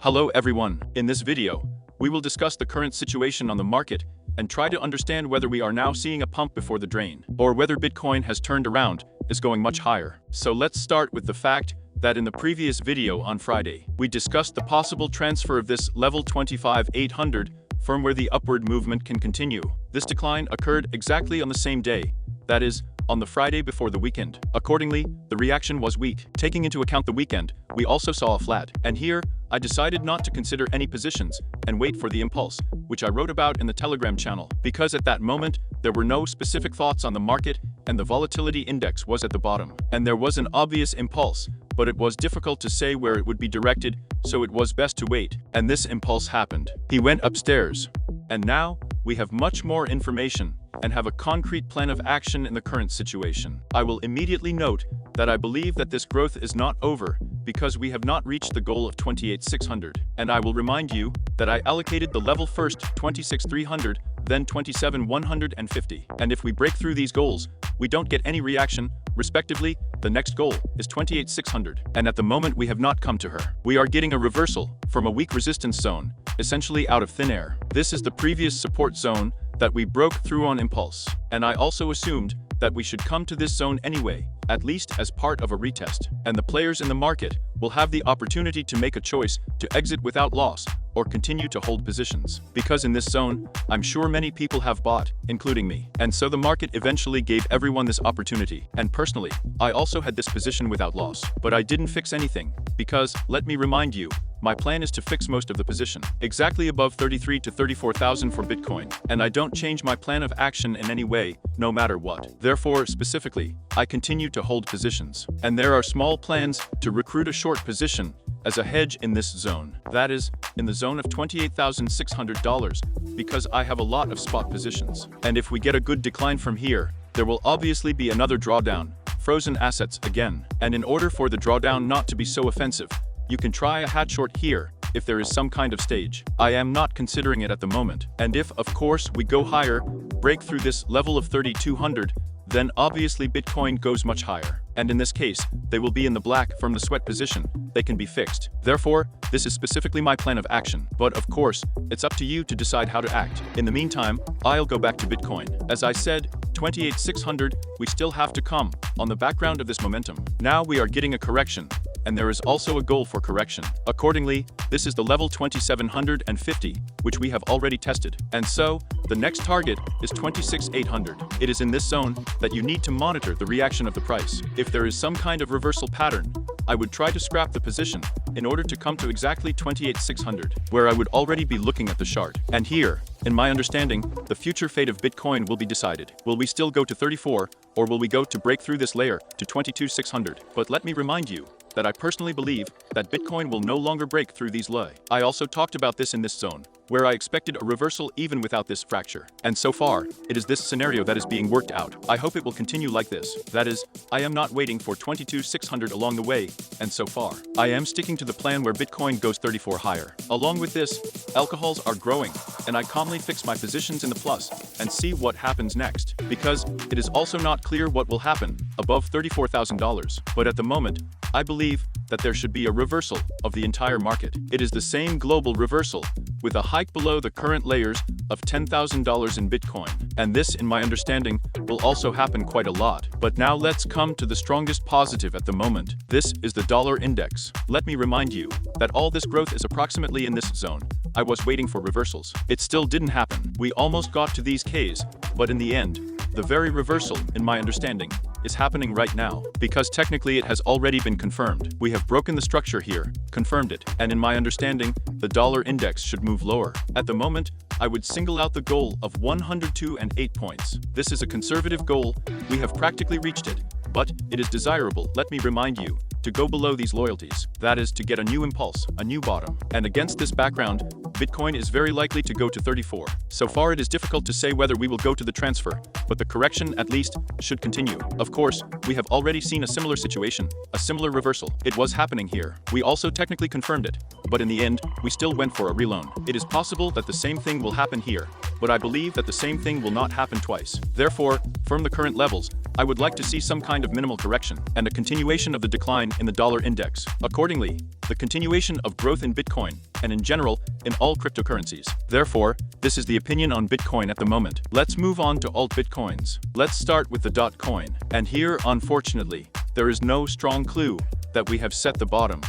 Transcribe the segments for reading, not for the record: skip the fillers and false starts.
Hello everyone. In this video, we will discuss the current situation on the market and try to understand whether we are now seeing a pump before the drain, or whether Bitcoin has turned around, is going much higher. So let's start with the fact that in the previous video on Friday, we discussed the possible transfer of this level 25,800 from where the upward movement can continue. This decline occurred exactly on the same day, that is, on the Friday before the weekend. Accordingly, the reaction was weak. Taking into account the weekend, we also saw a flat. And here, I decided not to consider any positions and wait for the impulse, which I wrote about in the Telegram channel, because at that moment, there were no specific thoughts on the market and the volatility index was at the bottom. And there was an obvious impulse, but it was difficult to say where it would be directed, so it was best to wait. And this impulse happened. He went upstairs. And now, we have much more information and have a concrete plan of action in the current situation. I will immediately note that I believe that this growth is not over because we have not reached the goal of 28,600. And I will remind you that I allocated the level first 26,300, then 27,150. And if we break through these goals, we don't get any reaction, respectively, the next goal is 28,600. And at the moment we have not come to her. We are getting a reversal from a weak resistance zone, essentially out of thin air. This is the previous support zone that we broke through on impulse. And I also assumed that we should come to this zone anyway, at least as part of a retest. And the players in the market will have the opportunity to make a choice to exit without loss or continue to hold positions. Because in this zone, I'm sure many people have bought, including me. And so the market eventually gave everyone this opportunity. And personally, I also had this position without loss. But I didn't fix anything, because, let me remind you, my plan is to fix most of the position, exactly above 33 to 34,000 for Bitcoin, and I don't change my plan of action in any way, no matter what. Therefore, specifically, I continue to hold positions. And there are small plans to recruit a short position as a hedge in this zone. That is, in the zone of $28,600, because I have a lot of spot positions. And if we get a good decline from here, there will obviously be another drawdown, frozen assets again. And in order for the drawdown not to be so offensive, you can try a hat short here, if there is some kind of stage. I am not considering it at the moment. And if, of course, we go higher, break through this level of 3,200, then obviously Bitcoin goes much higher. And in this case, they will be in the black from the sweat position. They can be fixed. Therefore, this is specifically my plan of action. But of course, it's up to you to decide how to act. In the meantime, I'll go back to Bitcoin. As I said, 28,600, we still have to come on the background of this momentum. Now we are getting a correction. And there is also a goal for correction. Accordingly, this is the level 2750, which we have already tested. And so, the next target is 26,800. It is in this zone that you need to monitor the reaction of the price. If there is some kind of reversal pattern, I would try to scrap the position in order to come to exactly 28,600, where I would already be looking at the chart. And here, in my understanding, the future fate of Bitcoin will be decided. Will we still go to 34, or will we go to break through this layer to 22,600? But let me remind you that I personally believe that Bitcoin will no longer break through these lows. I also talked about this in this zone, where I expected a reversal even without this fracture. And so far, it is this scenario that is being worked out. I hope it will continue like this. That is, I am not waiting for 22,600 along the way, and so far, I am sticking to the plan where Bitcoin goes 34 higher. Along with this, alcohols are growing, and I calmly fix my positions in the plus and see what happens next. Because it is also not clear what will happen above $34,000. But at the moment, I believe that there should be a reversal of the entire market. It is the same global reversal, with a hike below the current layers of $10,000 in Bitcoin. And this, in my understanding, will also happen quite a lot. But now let's come to the strongest positive at the moment. This is the dollar index. Let me remind you that all this growth is approximately in this zone. I was waiting for reversals. It still didn't happen. We almost got to these Ks, but in the end, the very reversal, in my understanding, is happening right now, because technically it has already been confirmed. We have broken the structure here, confirmed it, and in my understanding, the dollar index should move lower. At the moment, I would single out the goal of 102.8 points. This is a conservative goal. We have practically reached it, but it is desirable, let me remind you, to go below these loyalties. That is, to get a new impulse, a new bottom. And against this background, Bitcoin is very likely to go to 34. So far it is difficult to say whether we will go to the transfer, but the correction, at least, should continue. Of course, we have already seen a similar situation, a similar reversal. It was happening here. We also technically confirmed it, but in the end, we still went for a reloan. It is possible that the same thing will happen here, but I believe that the same thing will not happen twice. Therefore, from the current levels, I would like to see some kind of minimal correction and a continuation of the decline in the dollar index. Accordingly, the continuation of growth in Bitcoin and in general in all cryptocurrencies. Therefore, this is the opinion on Bitcoin at the moment. Let's move on to alt Bitcoins. Let's start with the dot coin. And here, unfortunately, there is no strong clue that we have set the bottom.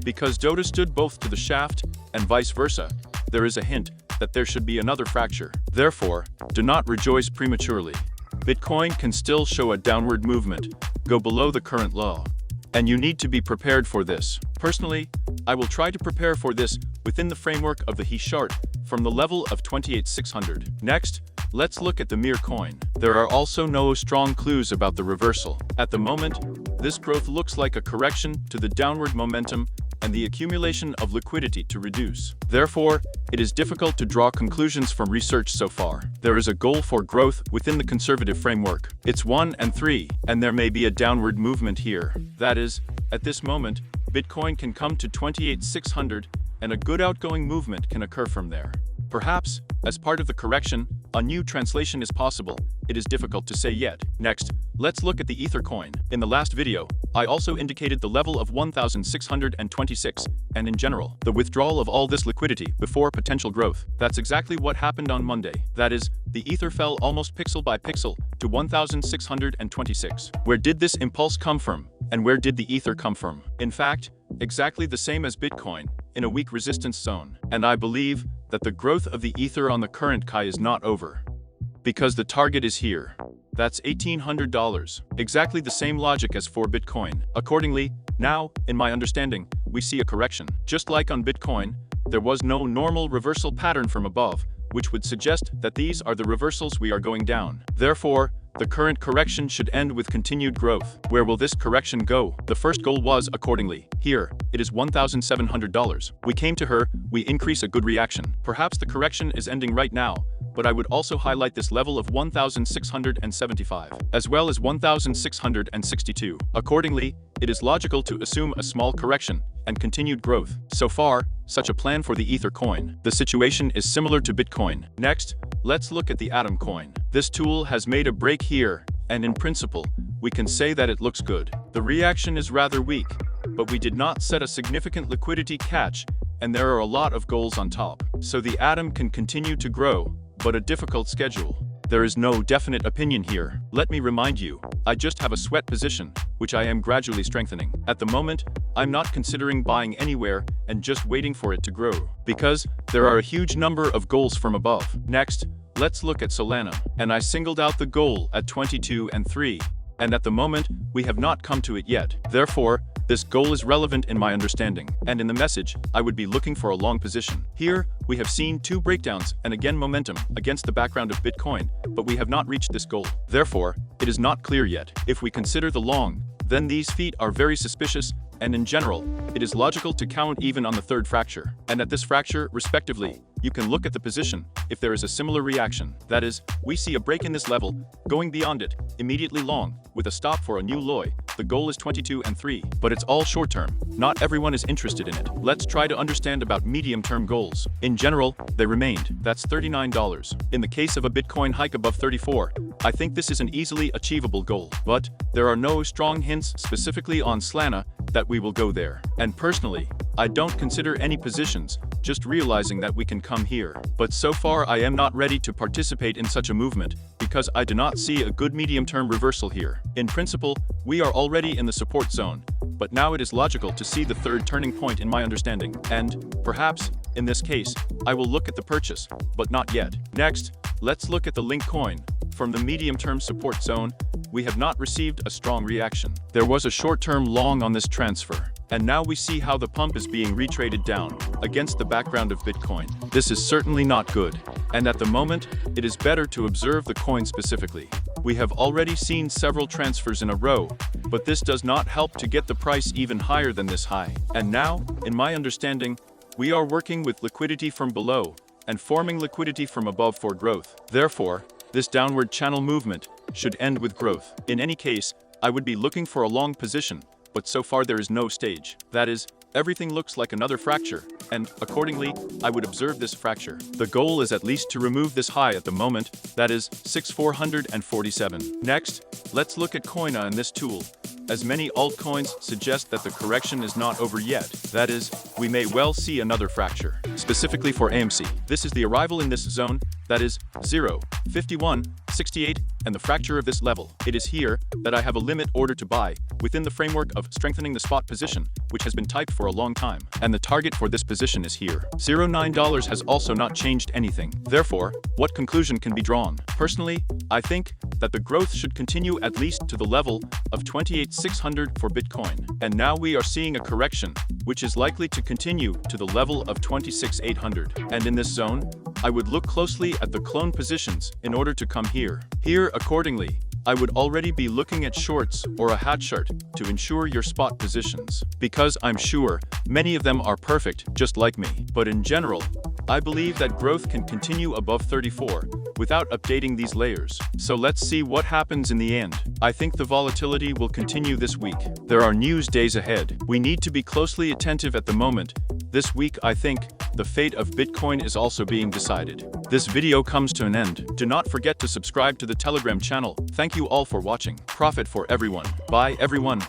Because DOTA stood both to the shaft and vice versa, there is a hint that there should be another fracture. Therefore, do not rejoice prematurely. Bitcoin can still show a downward movement, go below the current low. And you need to be prepared for this. Personally, I will try to prepare for this within the framework of the He chart from the level of 28,600. Next, let's look at the Mir coin. There are also no strong clues about the reversal. At the moment, this growth looks like a correction to the downward momentum and the accumulation of liquidity to reduce. Therefore, it is difficult to draw conclusions from research so far. There is a goal for growth within the conservative framework. It's 1 and 3, and there may be a downward movement here. That is, at this moment, Bitcoin can come to 28,600 and a good outgoing movement can occur from there. Perhaps, as part of the correction, a new translation is possible. It is difficult to say yet. Next, let's look at the Ether coin. In the last video, I also indicated the level of 1,626, and in general, the withdrawal of all this liquidity before potential growth. That's exactly what happened on Monday. That is, the Ether fell almost pixel by pixel to 1,626. Where did this impulse come from? And where did the Ether come from? In fact, exactly the same as Bitcoin, in a weak resistance zone. And I believe that the growth of the Ether on the current high is not over. Because the target is here. That's $1,800. Exactly the same logic as for Bitcoin. Accordingly, now, in my understanding, we see a correction. Just like on Bitcoin, there was no normal reversal pattern from above, which would suggest that these are the reversals we are going down. Therefore, the current correction should end with continued growth. Where will this correction go? The first goal was, accordingly, here, it is $1,700. We came to her, we increase a good reaction. Perhaps the correction is ending right now, but I would also highlight this level of 1,675, as well as 1,662. Accordingly, it is logical to assume a small correction and continued growth. So far, such a plan for the Ether coin. The situation is similar to Bitcoin. Next, let's look at the Atom coin. This tool has made a break here, and in principle, we can say that it looks good. The reaction is rather weak, but we did not set a significant liquidity catch, and there are a lot of goals on top. So the Atom can continue to grow, but a difficult schedule. There is no definite opinion here. Let me remind you, I just have a sweat position, which I am gradually strengthening. At the moment, I'm not considering buying anywhere and just waiting for it to grow, because there are a huge number of goals from above. Next, let's look at Solana, and I singled out the goal at 22 and 3, and at the moment, we have not come to it yet. Therefore, this goal is relevant in my understanding, and in the message, I would be looking for a long position. Here, we have seen two breakdowns and again momentum against the background of Bitcoin, but we have not reached this goal. Therefore, it is not clear yet. If we consider the long, then these feet are very suspicious, and in general, it is logical to count even on the third fracture. And at this fracture, respectively, you can look at the position if there is a similar reaction. That is, we see a break in this level, going beyond it, immediately long, with a stop for a new low. The goal is 22 and 3, but it's all short term. Not everyone is interested in it. Let's try to understand about medium-term goals. In general, they remained. That's $39. In the case of a Bitcoin hike above 34, I think this is an easily achievable goal. But there are no strong hints specifically on Solana that we will go there. And personally, I don't consider any positions, just realizing that we can come here. But so far I am not ready to participate in such a movement, because I do not see a good medium-term reversal here. In principle, we are already in the support zone, but now it is logical to see the third turning point in my understanding. And, perhaps, in this case, I will look at the purchase, but not yet. Next, let's look at the Link coin. From the medium-term support zone, we have not received a strong reaction. There was a short-term long on this transfer, and now we see how the pump is being retraded down against the background of Bitcoin. This is certainly not good, and at the moment, it is better to observe the coin specifically. We have already seen several transfers in a row, but this does not help to get the price even higher than this high. And now, in my understanding, we are working with liquidity from below and forming liquidity from above for growth. Therefore, this downward channel movement should end with growth. In any case, I would be looking for a long position, but so far there is no stage. That is, everything looks like another fracture, and, accordingly, I would observe this fracture. The goal is at least to remove this high at the moment, that is, 6,447. Next, let's look at Coina in this tool. As many altcoins suggest that the correction is not over yet. That is, we may well see another fracture. Specifically for AMC, this is the arrival in this zone, that is 0, 51, 68, and the fracture of this level. It is here that I have a limit order to buy, within the framework of strengthening the spot position, which has been typed for a long time. And the target for this position is here. $0.9 has also not changed anything. Therefore, what conclusion can be drawn? Personally, I think that the growth should continue at least to the level of 28,600 for Bitcoin. And now we are seeing a correction, which is likely to continue to the level of 26,800. And in this zone, I would look closely at the clone positions in order to come here. Here, accordingly, I would already be looking at shorts or a hat chart to ensure your spot positions. Because I'm sure many of them are perfect, just like me. But in general, I believe that growth can continue above 34 without updating these layers. So let's see what happens in the end. I think the volatility will continue this week. There are news days ahead. We need to be closely attentive at the moment. This week, I think, the fate of Bitcoin is also being decided. This video comes to an end. Do not forget to subscribe to the Telegram channel. Thank you all for watching. Profit for everyone. Bye everyone.